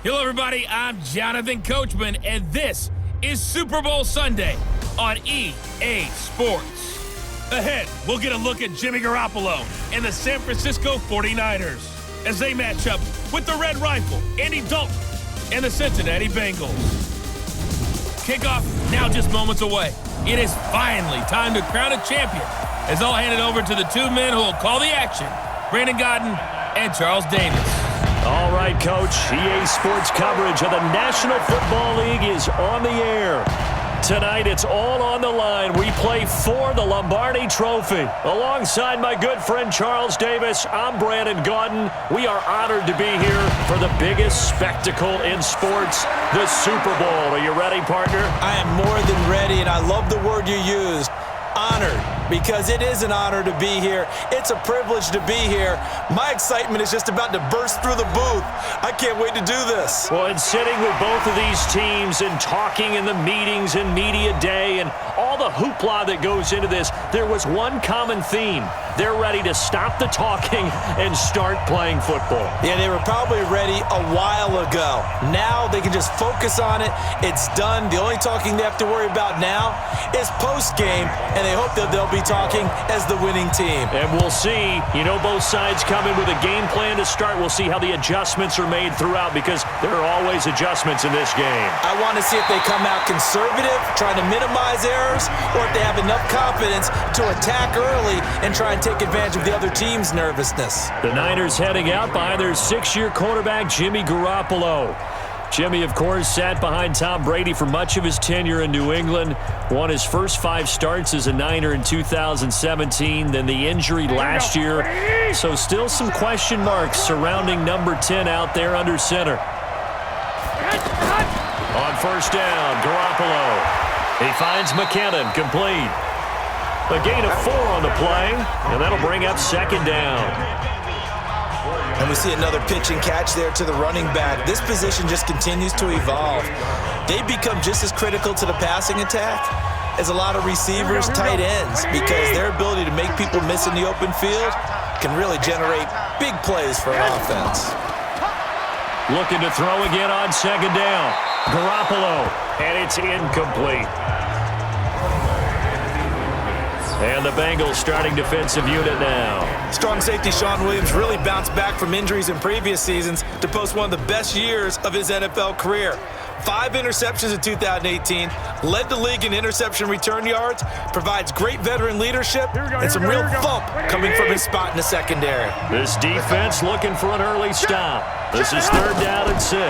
Hello, everybody. I'm Jonathan Coachman, and this is Super Bowl Sunday on EA Sports. Ahead, we'll get a look at Jimmy Garoppolo and the San Francisco 49ers as they match up with the Red Rifle, Andy Dalton, and the Cincinnati Bengals. Kickoff now just moments away. It is finally time to crown a champion as I'll hand it over to the two men who will call the action, Brandon Godden and Charles Davis. All right, Coach. EA Sports coverage of the National Football League is on the air. Tonight, it's all on the line. We play for the Lombardi Trophy. Alongside my good friend Charles Davis, I'm Brandon Godden. We are honored to be here for the biggest spectacle in sports, the Super Bowl. Are you ready, partner? I am more than ready, and I love the word you used. Honored, because it is an honor to be here. It's a privilege to be here. My excitement is just about to burst through the booth. I can't wait to do this. Well, and sitting with both of these teams and talking in the meetings and media day and all the hoopla that goes into this, there was one common theme. They're ready to stop the talking and start playing football. Yeah, they were probably ready a while ago. Now they can just focus on it. It's done. The only talking they have to worry about now is post-game, and they hope that they'll be talking as the winning team. And we'll see. You know, both sides come in with a game plan to start. We'll see how the adjustments are made throughout, because there are always adjustments in this game. I want to see if they come out conservative, trying to minimize errors, or if they have enough confidence to attack early and try and take advantage of the other team's nervousness. The Niners heading out behind their six-year quarterback, Jimmy Garoppolo. Jimmy, of course, sat behind Tom Brady for much of his tenure in New England, won his first 5 starts as a Niner in 2017, then the injury last year. So still some question marks surrounding number 10 out there under center. On first down, Garoppolo. He finds McKinnon, complete. A gain of 4 on the play, and that'll bring up second down. And we see another pitch and catch there to the running back. This position just continues to evolve. They become just as critical to the passing attack as a lot of receivers, tight ends, because their ability to make people miss in the open field can really generate big plays for an offense. Looking to throw again on second down. Garoppolo, and it's incomplete. And the Bengals starting defensive unit now. Strong safety Shawn Williams really bounced back from injuries in previous seasons to post one of the best years of his NFL career. 5 interceptions in 2018, led the league in interception return yards, provides great veteran leadership, and some real thump coming from his spot in the secondary. This defense looking for an early stop. This is third down and 6.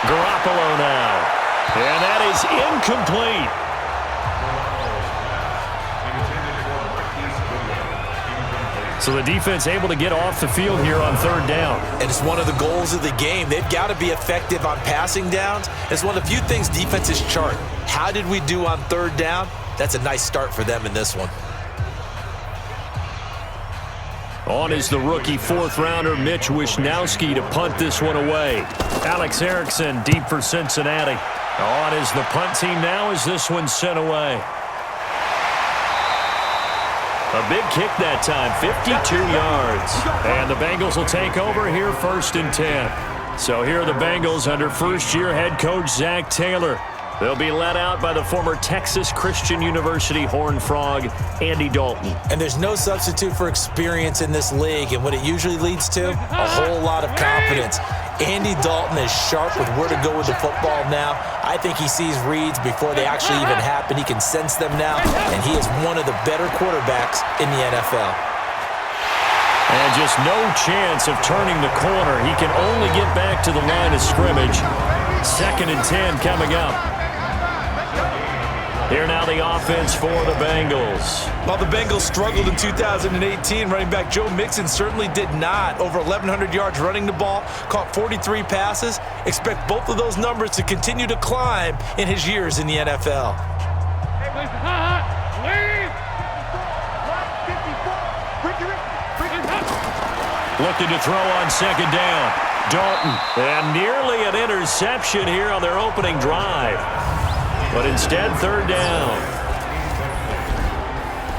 Garoppolo now. And that is incomplete. So the defense able to get off the field here on third down. And it's one of the goals of the game. They've got to be effective on passing downs. It's one of the few things defenses chart. How did we do on third down? That's a nice start for them in this one. On is the rookie 4th-rounder Mitch Wishnowsky to punt this one away. Alex Erickson deep for Cincinnati. On is the punt team now as this one's sent away. A big kick that time, 52 yards. And the Bengals will take over here 1st and 10. So here are the Bengals under first-year head coach Zach Taylor. They'll be led out by the former Texas Christian University Horned Frog, Andy Dalton. And there's no substitute for experience in this league, and what it usually leads to, a whole lot of confidence. Andy Dalton is sharp with where to go with the football now. I think he sees reads before they actually even happen. He can sense them now, and he is one of the better quarterbacks in the NFL. And just no chance of turning the corner. He can only get back to the line of scrimmage. 2nd and 10 coming up. Here now the offense for the Bengals. While the Bengals struggled in 2018, running back Joe Mixon certainly did not. Over 1,100 yards running the ball, caught 43 passes. Expect both of those numbers to continue to climb in his years in the NFL. Looking to throw on second down. Dalton. And nearly an interception here on their opening drive. But instead, third down.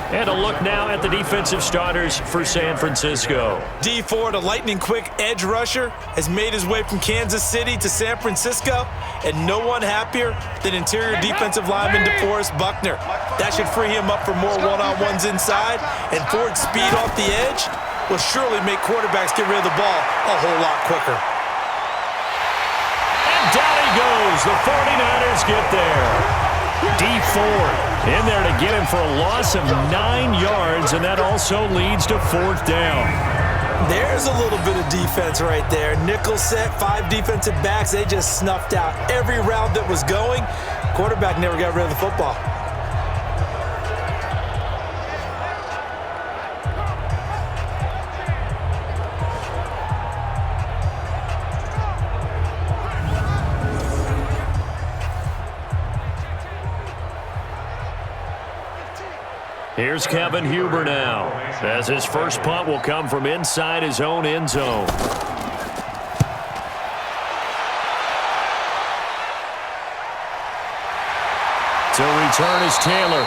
And a look now at the defensive starters for San Francisco. D Ford, a lightning-quick edge rusher, has made his way from Kansas City to San Francisco, and no one happier than interior defensive lineman DeForest Buckner. That should free him up for more one-on-ones inside, and Ford's speed off the edge will surely make quarterbacks get rid of the ball a whole lot quicker. And down he goes. The 49ers get there. D Ford in there to get him for a loss of 9 yards, and that also leads to 4th down. There's a little bit of defense right there. Nickel set, 5 defensive backs. They just snuffed out every route that was going. Quarterback never got rid of the football. Here's Kevin Huber now, as his first punt will come from inside his own end zone. To return is Taylor.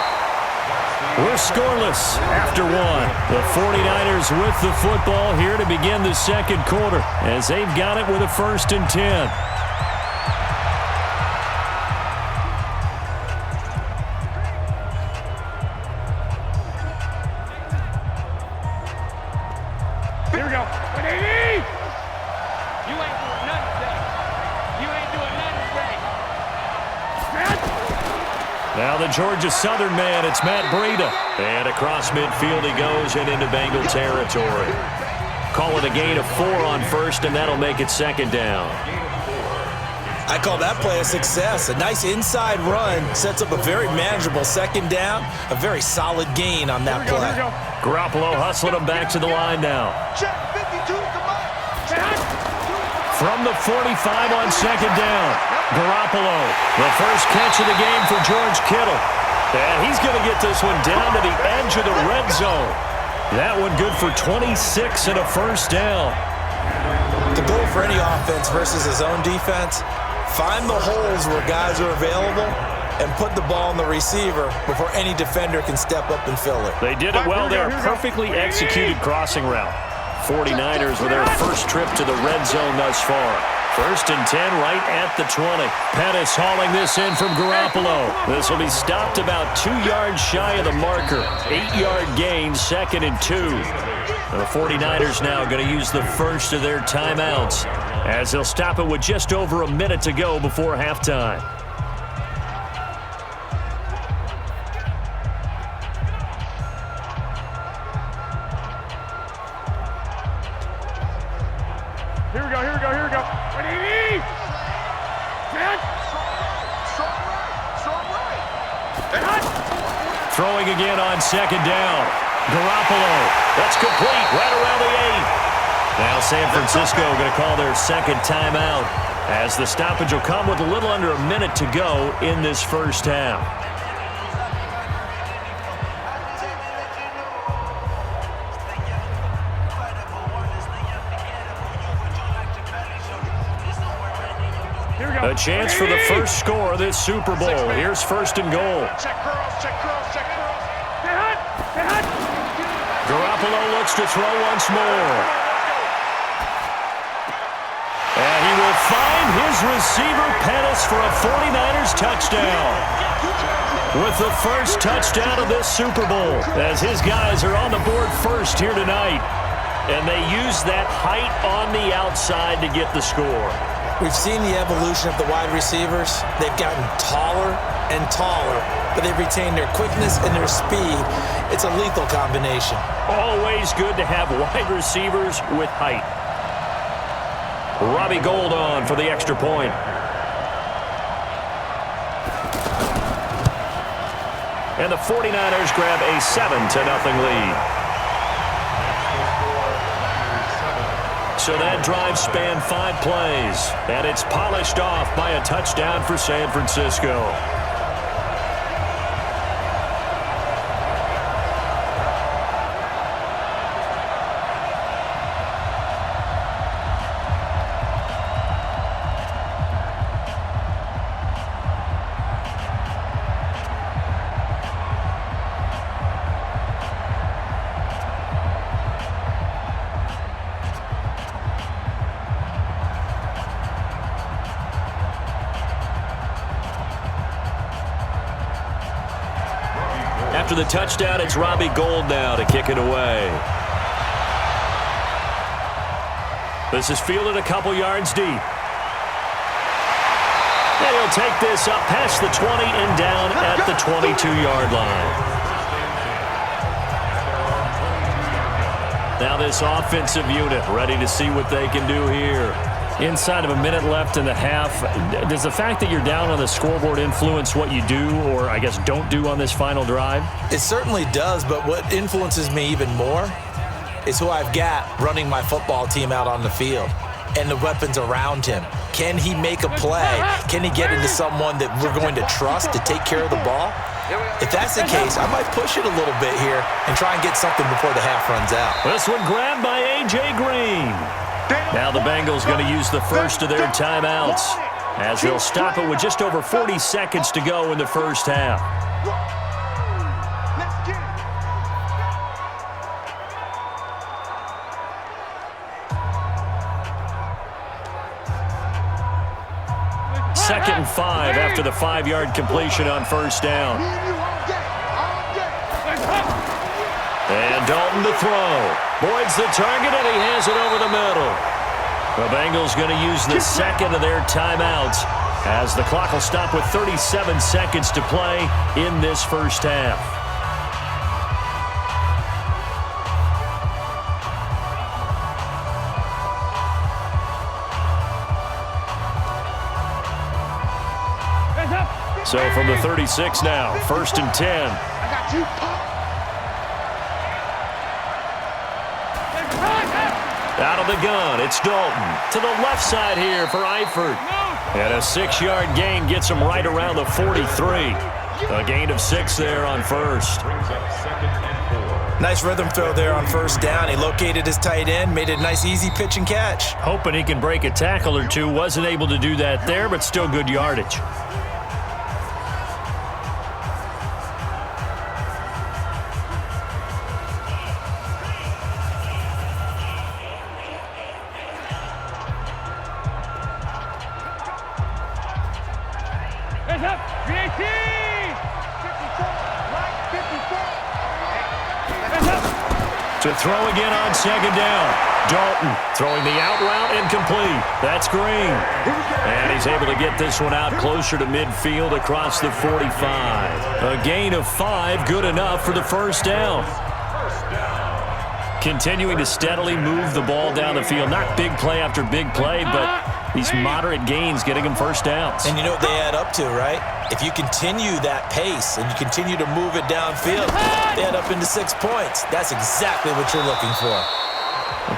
We're scoreless after 1. The 49ers with the football here to begin the second quarter, as they've got it with a 1st and 10. Now the Georgia Southern man, it's Matt Breida. And across midfield he goes and into Bengal territory. Call it a gain of 4 on 1st, and that'll make it 2nd down. I call that play a success. A nice inside run sets up a very manageable 2nd down. A very solid gain on that play. Garoppolo hustling him back to the line now. From the 45 on 2nd down. Garoppolo, the first catch of the game for George Kittle. And he's going to get this one down to the edge of the red zone. That one good for 26 and a 1st down. The goal for any offense versus his own defense, find the holes where guys are available and put the ball on the receiver before any defender can step up and fill it. They did it well there. Perfectly executed crossing route. 49ers with their first trip to the red zone thus far. 1st and 10 right at the 20. Pettis hauling this in from Garoppolo. This will be stopped about 2 yards shy of the marker. 8-yard gain, 2nd and 2. The 49ers now going to use the first of their timeouts, as they'll stop it with just over a minute to go before halftime. Here we go. Throwing again on 2nd down. Garoppolo. That's complete right around the 8. Now San Francisco going to call their 2nd timeout, as the stoppage will come with a little under a minute to go in this first half. A chance for the first score of this Super Bowl. Here's 1st and goal. Garoppolo looks to throw once more. And he will find his receiver, Pettis, for a 49ers touchdown. With the first touchdown of this Super Bowl, as his guys are on the board first here tonight. And they use that height on the outside to get the score. We've seen the evolution of the wide receivers. They've gotten taller and taller, but they've retained their quickness and their speed. It's a lethal combination. Always good to have wide receivers with height. Robbie Gould on for the extra point. And the 49ers grab a 7-0 lead. So that drive spanned 5 plays, and it's polished off by a touchdown for San Francisco. after the touchdown, it's Robbie Gould now to kick it away. This is fielded a couple yards deep. And he'll take this up past the 20 and down at the 22-yard line. Now this offensive unit ready to see what they can do here. Inside of a minute left in the half, does the fact that you're down on the scoreboard influence what you do or, I guess, don't do on this final drive? It certainly does, but what influences me even more is who I've got running my football team out on the field and the weapons around him. Can he make a play? Can he get into someone that we're going to trust to take care of the ball? If that's the case, I might push it a little bit here and try and get something before the half runs out. This one grabbed by A.J. Green. Now the Bengals going to use the first of their timeouts as they'll stop it with just over 40 seconds to go in the first half. Second and 5 after the 5-yard completion on first down. And Dalton to throw. Boyd's the target, and he has it over the middle. The Bengals going to use the second of their timeouts as the clock will stop with 37 seconds to play in this first half. So from the 36 now, 1st and 10. Out of the gun, it's Dalton. To the left side here for Eifert. And a 6-yard gain gets him right around the 43. A gain of 6 there on first. Nice rhythm throw there on first down. He located his tight end, made it a nice easy pitch and catch. Hoping he can break a tackle or two. Wasn't able to do that there, but still good yardage. To throw again on second down. Dalton throwing the out route incomplete. That's Green. And he's able to get this one out closer to midfield across the 45. A gain of 5, good enough for the first down. Continuing to steadily move the ball down the field. Not big play after big play, but these moderate gains getting them first downs. And you know what they add up to, right? If you continue that pace and you continue to move it downfield, they add up into 6 points. That's exactly what you're looking for.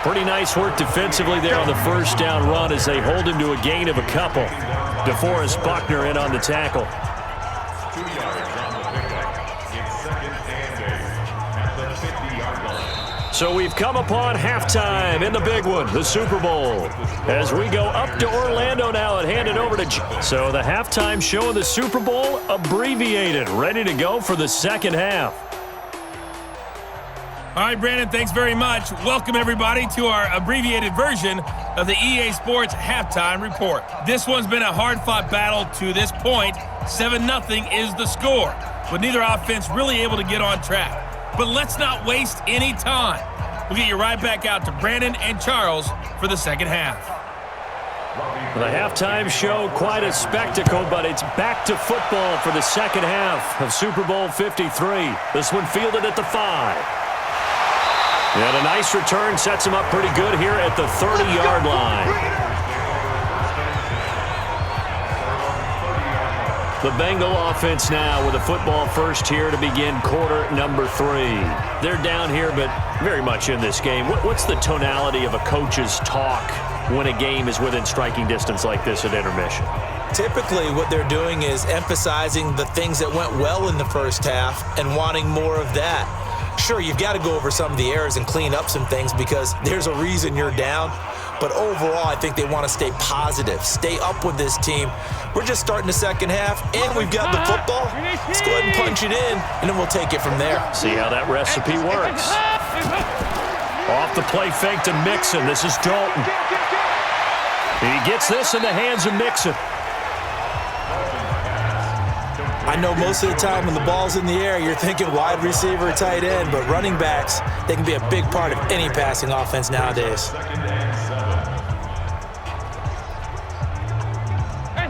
Pretty nice work defensively there on the first down run as they hold him to a gain of a couple. DeForest Buckner in on the tackle. So we've come upon halftime in the big one, the Super Bowl. As we go up to Orlando now and hand it over to... So the halftime show of the Super Bowl abbreviated, ready to go for the second half. All right, Brandon, thanks very much. Welcome, everybody, to our abbreviated version of the EA Sports Halftime Report. This one's been a hard-fought battle to this point. 7-0 is the score, with neither offense really able to get on track. But let's not waste any time. We'll get you right back out to Brandon and Charles for the second half. The halftime show, quite a spectacle, but it's back to football for the second half of Super Bowl 53. This one fielded at the 5. And a nice return sets him up pretty good here at the 30-yard line. The Bengal offense now with a football first here to begin quarter number 3. They're down here, but very much in this game. What's the tonality of a coach's talk when a game is within striking distance like this at intermission? Typically, what they're doing is emphasizing the things that went well in the first half and wanting more of that. Sure, you've got to go over some of the errors and clean up some things because there's a reason you're down. But overall, I think they want to stay positive, stay up with this team. We're just starting the second half, and we've got the football. Let's go ahead and punch it in, and then we'll take it from there. See how that recipe works. Off the play fake to Mixon. This is Dalton. He gets this in the hands of Mixon. I know most of the time when the ball's in the air, you're thinking wide receiver, tight end, but running backs, they can be a big part of any passing offense nowadays.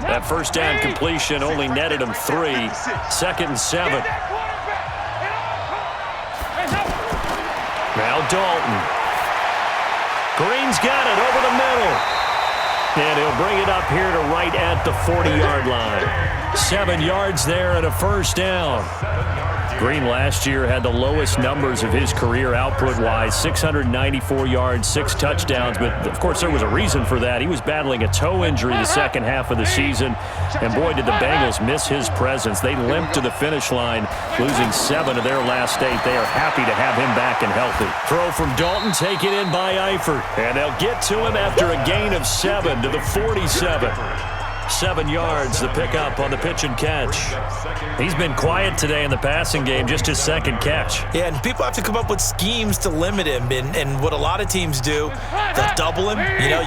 That first down completion only netted him 3. 2nd and 7. Now Dalton. Green's got it over the middle. And he'll bring it up here to right at the 40-yard line. 7 yards there and a first down. Green last year had the lowest numbers of his career output-wise, 694 yards, 6 touchdowns. But, of course, there was a reason for that. He was battling a toe injury the second half of the season. And, boy, did the Bengals miss his presence. They limped to the finish line, losing 7 of their last 8. They are happy to have him back and healthy. Throw from Dalton, taken in by Eifert. And they'll get to him after a gain of 7 to the 47. 7 yards, the pickup on the pitch and catch. He's been quiet today in the passing game, just his 2nd catch. Yeah, and people have to come up with schemes to limit him. And what a lot of teams do, they'll double him,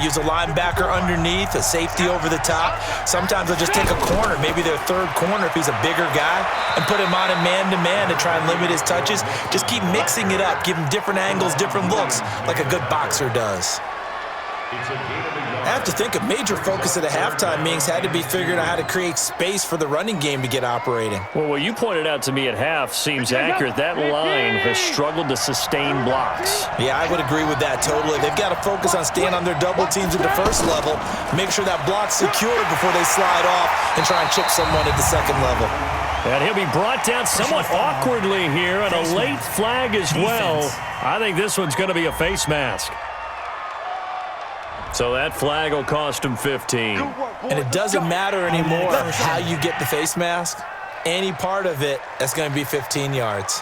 use a linebacker underneath, a safety over the top. Sometimes they'll just take a corner, maybe their 3rd corner if he's a bigger guy, and put him on a man-to-man to try and limit his touches. Just keep mixing it up, give him different angles, different looks, like a good boxer does. I have to think a major focus at the halftime meetings had to be figuring out how to create space for the running game to get operating. Well, what you pointed out to me at half seems accurate. That line has struggled to sustain blocks. Yeah, I would agree with that totally. They've got to focus on staying on their double teams at the first level, make sure that block's secured before they slide off and try and chip someone at the second level. And he'll be brought down somewhat awkwardly here, and a late flag as well. I think this one's going to be a face mask. So that flag will cost him 15. And it doesn't matter anymore how you get the face mask. Any part of it, that's going to be 15 yards.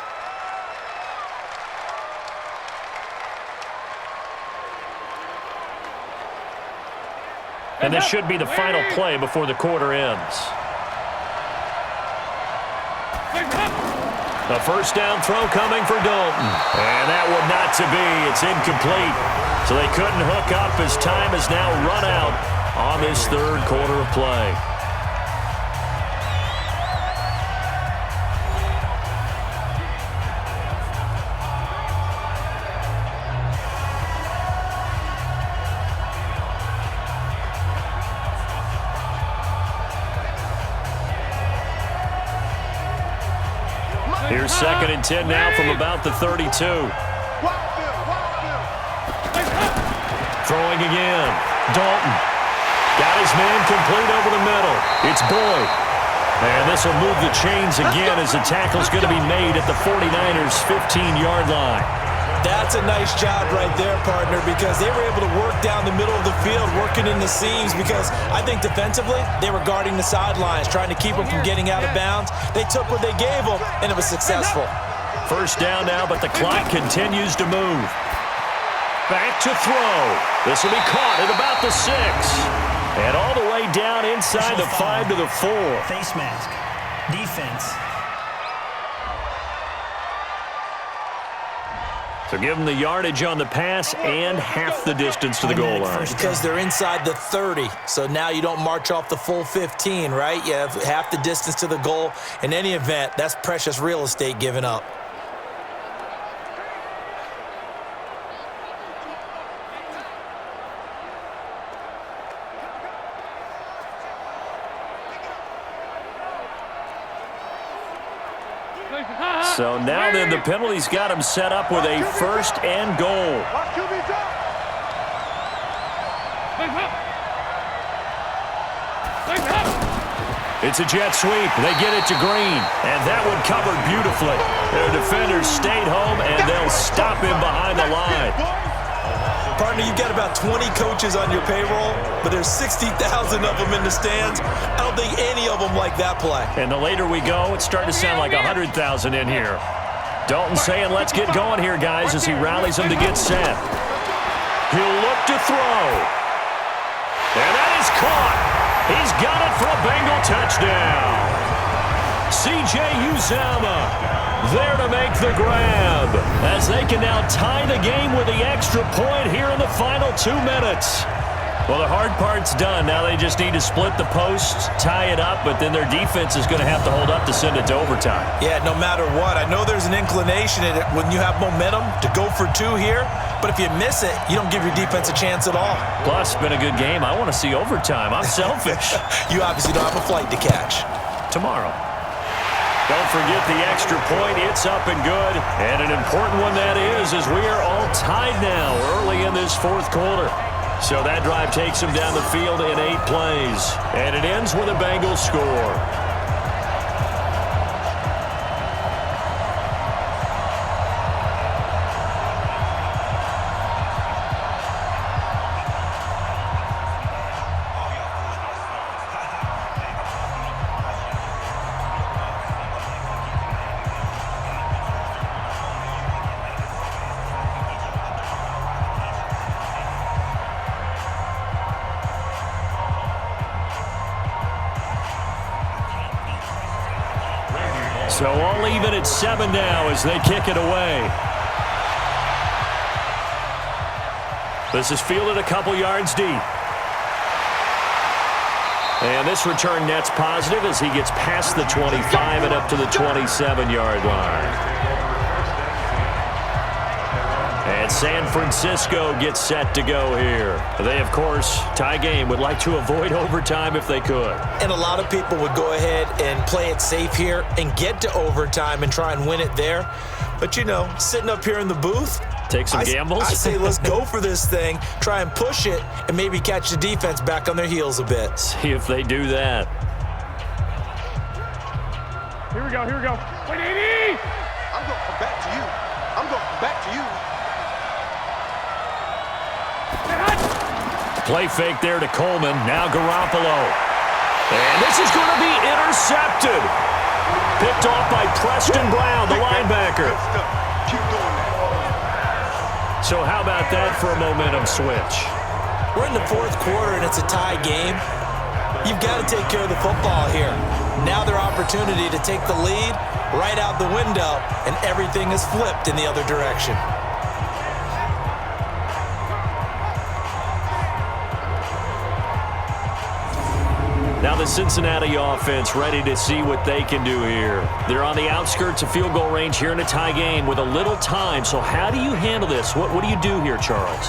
And this should be the final play before the quarter ends. A first down throw coming for Dalton. And that one not to be. It's incomplete. So they couldn't hook up as time has now run out on this 3rd quarter of play. Here's 2nd and 10 now from about the 32. Throwing again. Dalton. Got his man complete over the middle. It's Boyd. And this will move the chains again as the tackle's going to be made at the 49ers' 15-yard line. That's a nice job right there, partner, because they were able to work down the middle of the field, working in the seams, because I think defensively they were guarding the sidelines, trying to keep them from getting out of bounds. They took what they gave them, and it was successful. First down now, but the clock continues to move. Back to throw. This will be caught at about the 6. And all the way down inside the 5 to the 4. Face mask. Defense. So give them the yardage on the pass and half the distance to the goal line. Because they're inside the 30. So now you don't march off the full 15, right? You have half the distance to the goal. In any event, that's precious real estate given up. So now then the penalty's got him set up with a 1st and goal. It's a jet sweep. They get it to Green. And that one covered beautifully. Their defenders stayed home, and they'll stop him behind the line. Partner, you've got about 20 coaches on your payroll, but there's 60,000 of them in the stands. I don't think any of them like that play. And the later we go, it's starting to sound like 100,000 in here. Dalton saying, let's get going here, guys, as he rallies them to get set. He'll look to throw. And that is caught. He's got it for a Bengal touchdown. C.J. Uzomah there to make the grab, as they can now tie the game with the extra point here in the final 2 minutes. Well, the hard part's done. Now they just need to split the posts, tie it up, but then their defense is going to have to hold up to send it to overtime. Yeah, no matter what. I know there's an inclination in it when you have momentum to go for two here, but if you miss it, you don't give your defense a chance at all. Plus, it's been a good game. I want to see overtime. I'm selfish. You obviously don't have a flight to catch. Tomorrow. Don't forget the extra point. It's up and good. And an important one that is, as we are all tied now early in this fourth quarter. So that drive takes them down the field in 8 plays. And it ends with a Bengals score. So all even at 7 now as they kick it away. This is fielded a couple yards deep. And this return net's positive as he gets past the 25 and up to the 27-yard line. And San Francisco gets set to go here. They, of course, tie game, would like to avoid overtime if they could. And a lot of people would go ahead and play it safe here and get to overtime and try and win it there. But, you know, sitting up here in the booth, take some gambles. I say let's go for this thing, try and push it, and maybe catch the defense back on their heels a bit. See if they do that. Here we go, here we go. Wait, 80! I'm going to come back to you. I'm going to come back to you. Play fake there to Coleman. Now Garoppolo. And this is going to be intercepted. Picked off by Preston Brown, the linebacker. Keep doing that. So how about that for a momentum switch? We're in the fourth quarter and it's a tie game. You've got to take care of the football here. Now their opportunity to take the lead right out the window, and everything is flipped in the other direction. Now the Cincinnati offense ready to see what they can do here. They're on the outskirts of field goal range here in a tie game with a little time. So how do you handle this? What do you do here, Charles?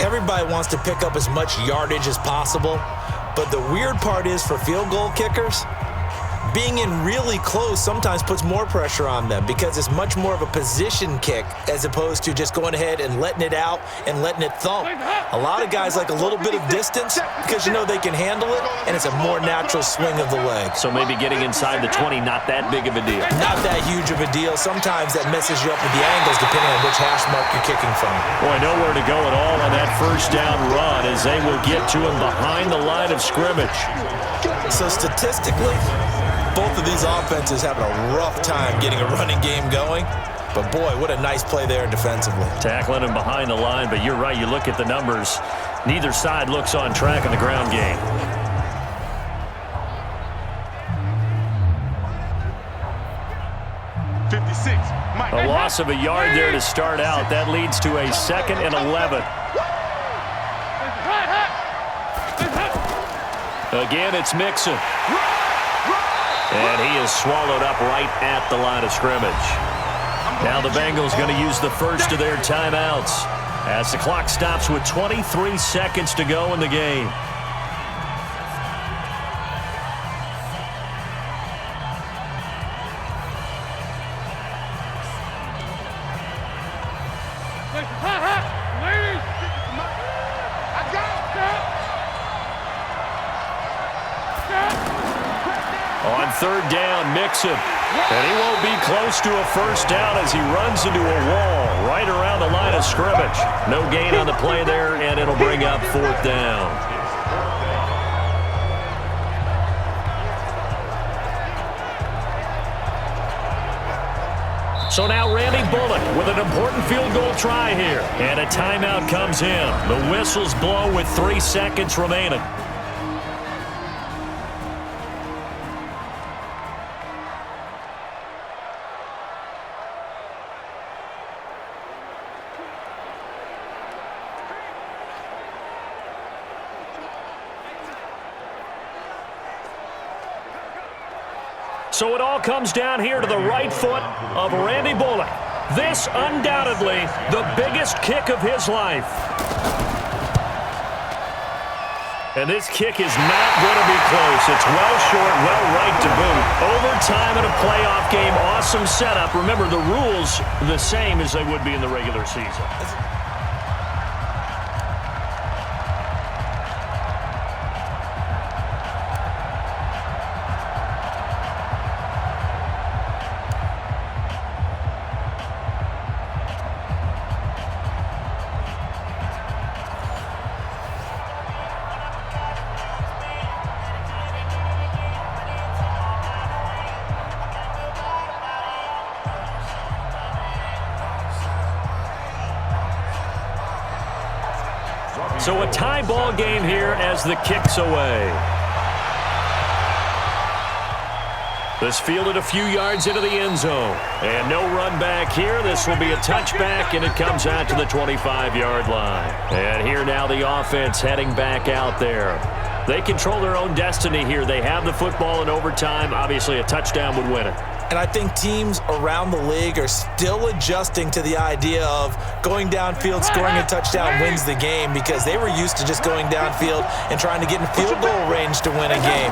Everybody wants to pick up as much yardage as possible, but the weird part is for field goal kickers, being in really close sometimes puts more pressure on them because it's much more of a position kick as opposed to just going ahead and letting it out and letting it thump. A lot of guys like a little bit of distance because you know they can handle it, and it's a more natural swing of the leg. So maybe getting inside the 20, not that big of a deal. Not that huge of a deal. Sometimes that messes you up with the angles depending on which hash mark you're kicking from. Boy, nowhere to go at all on that first down run as they will get to him behind the line of scrimmage. So statistically, both of these offenses having a rough time getting a running game going. But, boy, what a nice play there defensively. Tackling him behind the line, but you're right. You look at the numbers. Neither side looks on track in the ground game. A loss of a yard there to start out. That leads to a 2nd and 11. Again, it's Mixon. And he is swallowed up right at the line of scrimmage. Now the Bengals going to use the first of their timeouts as the clock stops with 23 seconds to go in the game. On 3rd down, Mixon. And he won't be close to a first down as he runs into a wall right around the line of scrimmage. No gain on the play there, and it'll bring up 4th down. So now Randy Bullock with an important field goal try here. And a timeout comes in. The whistles blow with 3 seconds remaining. So it all comes down here to the right foot of Randy Bullock. This undoubtedly the biggest kick of his life. And this kick is not going to be close. It's well short, well right to boot. Overtime in a playoff game, awesome setup. Remember, the rules the same as they would be in the regular season. So a tie ball game here as the kick's away. This fielded a few yards into the end zone. And no run back here. This will be a touchback, and it comes out to the 25-yard line. And here now the offense heading back out there. They control their own destiny here. They have the football in overtime. Obviously, a touchdown would win it. And I think teams around the league are still adjusting to the idea of going downfield, scoring a touchdown wins the game, because they were used to just going downfield and trying to get in field goal range to win a game.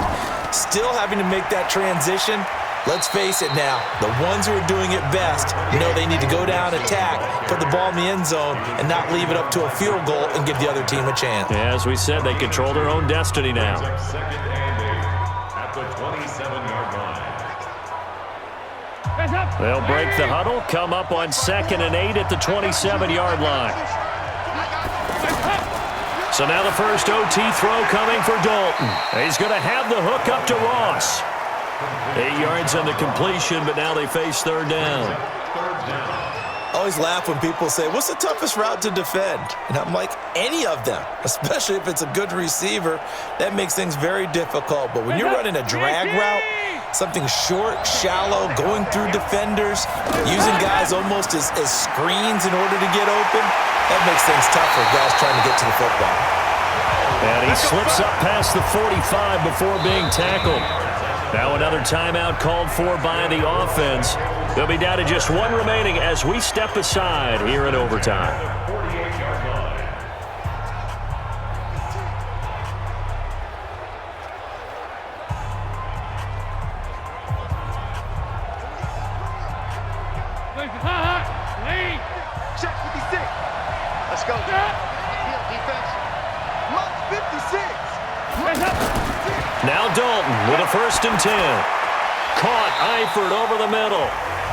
Still having to make that transition. Let's face it now, the ones who are doing it best know they need to go down, attack, put the ball in the end zone, and not leave it up to a field goal and give the other team a chance. Yeah, as we said, they control their own destiny now. Second and 8 at the 27-yard line. They'll break the huddle, come up on 2nd and 8 at the 27-yard line. So now the first OT throw coming for Dalton. He's going to have the hook up to Ross. 8 yards on the completion, but now they face third down. I always laugh when people say, what's the toughest route to defend? And I'm like, any of them, especially if it's a good receiver. That makes things very difficult. But when you're running a drag route, something short, shallow, going through defenders, using guys almost as screens in order to get open, that makes things tough for guys trying to get to the football. And he slips up past the 45 before being tackled. Now another timeout called for by the offense. They'll be down to just one remaining as we step aside here in overtime. Check 56. Let's go. Field defense. Mark 56. Now Dalton with a 1st and 10. Caught Eifert over the middle.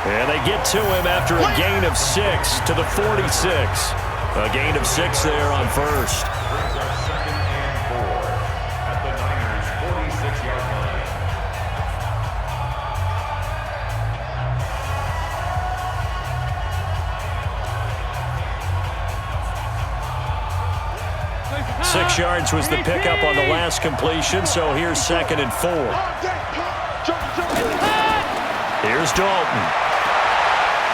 And they get to him after a gain of 6 to the 46. A gain of 6 there on 1st. Brings our 2nd and 4 at the Niners' 46-yard line. Six yards was the pickup on the last completion, so here's 2nd and 4. Here's Dalton.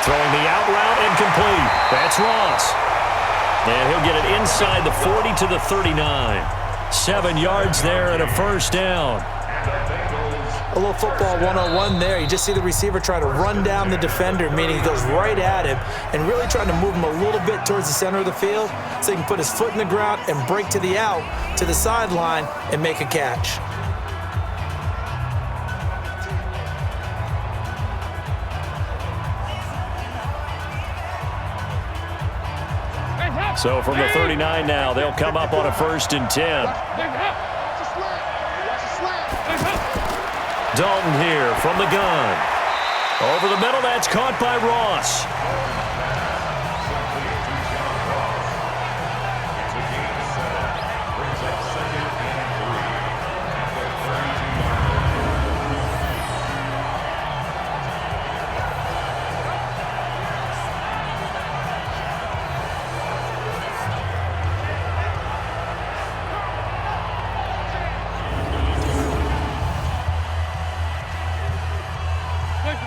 Throwing the out route and complete. That's Ross. And he'll get it inside the 40 to the 39. 7 yards there and a 1st down. A little football 101 there. You just see the receiver try to run down the defender, meaning he goes right at him and really trying to move him a little bit towards the center of the field so he can put his foot in the ground and break to the out, to the sideline, and make a catch. So from the 39 now, they'll come up on a 1st and 10. Dalton here from the gun. Over the middle, that's caught by Ross.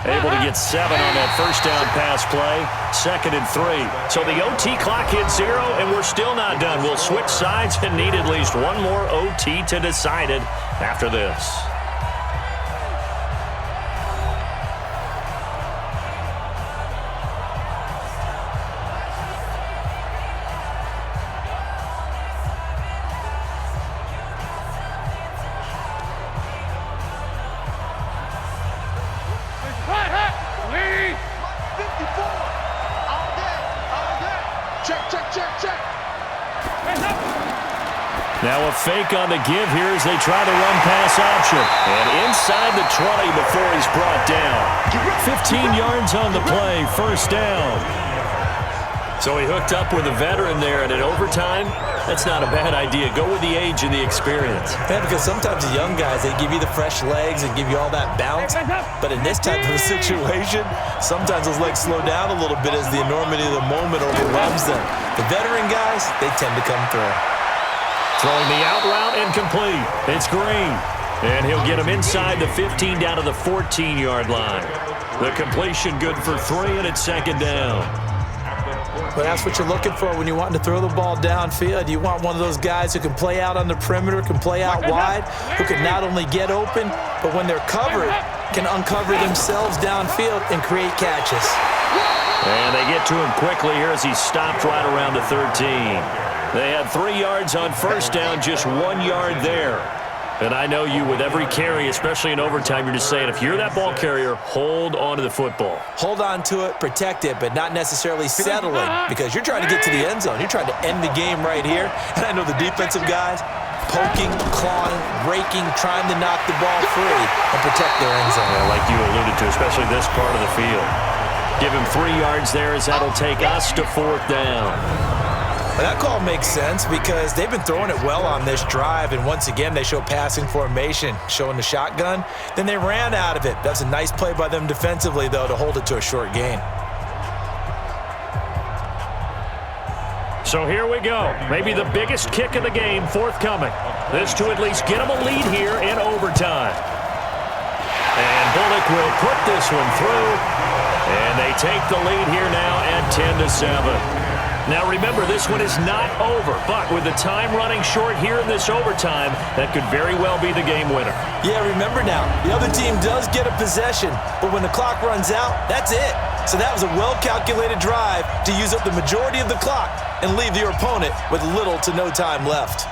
Able to get 7 on that 1st down pass play. 2nd and 3. So the OT clock hits 0, and we're still not done. We'll switch sides and need at least one more OT to decide it after this. fake on the give here as they try the run-pass option. And inside the 20 before he's brought down. 15 yards on the play, first down. So he hooked up with a veteran there, and in overtime, that's not a bad idea. Go with the age and the experience. Yeah, because sometimes the young guys, they give you the fresh legs and give you all that bounce. But in this type of a situation, sometimes those legs slow down a little bit as the enormity of the moment overwhelms them. The veteran guys, they tend to come through. Throwing the out route incomplete. It's Green. And he'll get him inside the 15 down to the 14-yard line. The completion good for 3, and it's second down. But that's what you're looking for when you want to throw the ball downfield. You want one of those guys who can play out on the perimeter, can play out wide, who can not only get open, but when they're covered, can uncover themselves downfield and create catches. And they get to him quickly here as he stopped right around the 13. They had 3 yards on first down, just 1 yard there. And I know you, with every carry, especially in overtime, you're just saying, if you're that ball carrier, hold on to the football. Hold on to it, protect it, but not necessarily settling, because you're trying to get to the end zone. You're trying to end the game right here. And I know the defensive guys, poking, clawing, raking, trying to knock the ball free and protect their end zone. Yeah, like you alluded to, especially this part of the field. Give him 3 yards there as that'll take us to fourth down. That call makes sense because they've been throwing it well on this drive, and once again they show passing formation, showing the shotgun. Then they ran out of it. That's a nice play by them defensively, though, to hold it to a short gain. So here we go. Maybe the biggest kick of the game forthcoming. This to at least get them a lead here in overtime. And Bullock will put this one through, and they take the lead here now at 10-7. Now remember, this one is not over, but with the time running short here in this overtime, that could very well be the game winner. Yeah, remember now, the other team does get a possession, but when the clock runs out, that's it. So that was a well-calculated drive to use up the majority of the clock and leave your opponent with little to no time left.